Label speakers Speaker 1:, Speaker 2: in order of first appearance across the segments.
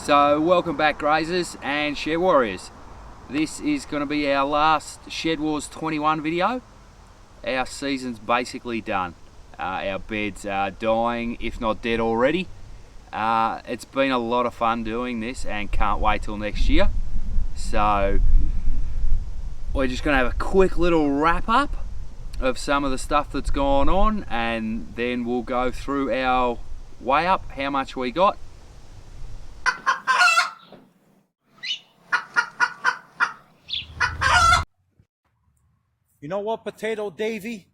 Speaker 1: So welcome back, grazers and shed warriors. This is going to be our last SHEDWARS21 video. Our season's basically done. Our beds are dying, if not dead already. It's been a lot of fun doing this and can't wait till next year. So we're just going to have a quick little wrap up of some of the stuff that's gone on, and then we'll go through our weigh up, how much we got.
Speaker 2: You know what, Potato Davy?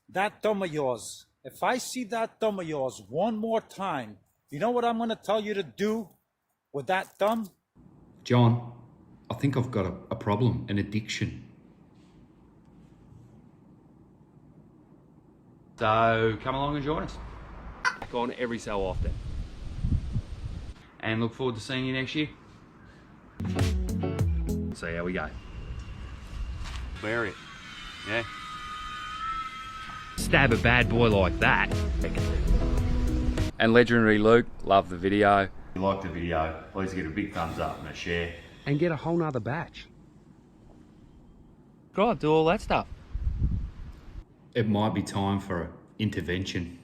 Speaker 2: That thumb of yours. If I see that thumb of yours one more time, you know what I'm going to tell you to do with that thumb?
Speaker 3: John, I think I've got a problem, an addiction.
Speaker 1: So come along and join us. Back on every so often. And look forward to seeing you next year. See how we go. Bury it. Yeah. Stab a bad boy like that. And Legendary Luke, love the video.
Speaker 4: If you like the video, please get a big thumbs up and a share.
Speaker 1: And get a whole nother batch. God, do all that stuff.
Speaker 3: It might be time for an intervention.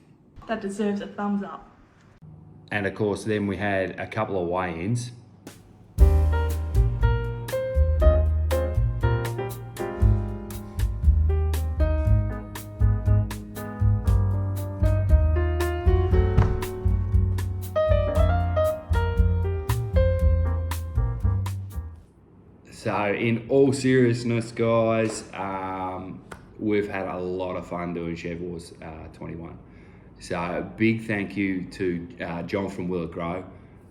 Speaker 5: That deserves a thumbs up.
Speaker 3: And of course, then we had a couple of weigh-ins. So in all seriousness, guys, we've had a lot of fun doing SHEDWARS21. So a big thank you to John from Will It Grow,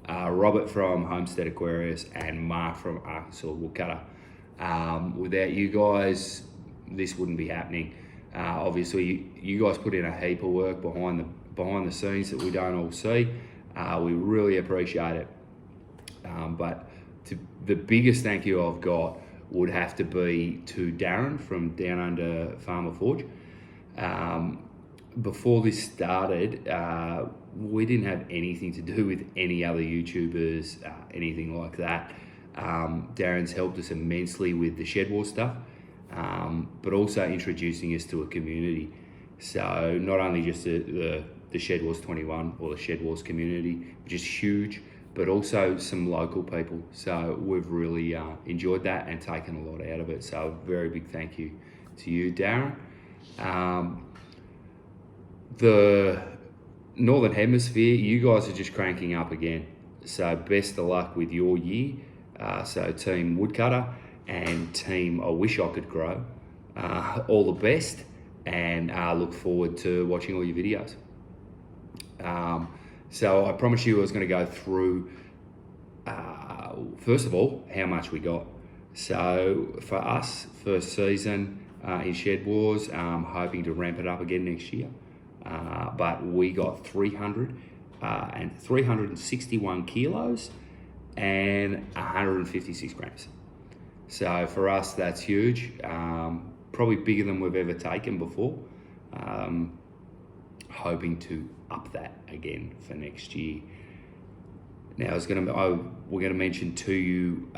Speaker 3: Robert from Homestead Aquarius, and Mark from Arkansas Woodcutter. Without you guys, this wouldn't be happening. Obviously, you guys put in a heap of work behind the scenes that we don't all see. We really appreciate it. The biggest thank you I've got would have to be to Darren from Down Under Farmer Forge. Before this started, we didn't have anything to do with any other YouTubers, anything like that. Darren's helped us immensely with the Shed Wars stuff, but also introducing us to a community. So not only just the SHEDWARS21 or the Shed Wars community, which is huge, but also some local people. So we've really enjoyed that and taken a lot out of it. So a very big thank you to you, Darren. The Northern Hemisphere, you guys are just cranking up again. So best of luck with your year. So Team Woodcutter and Team I Wish I Could Grow, all the best, and look forward to watching all your videos. So I promised you I was going to go through, first of all, how much we got. So for us, first season in Shed Wars, hoping to ramp it up again next year. But we got 361 kilos and 156 grams. So for us, that's huge. Probably bigger than we've ever taken before. Hoping to up that again for next year. Now, we're going to mention to you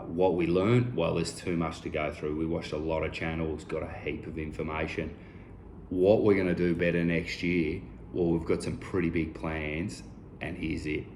Speaker 3: what we learned. Well, there's too much to go through. We watched a lot of channels, got a heap of information. What we're going to do better next year, well, we've got some pretty big plans, and here's it.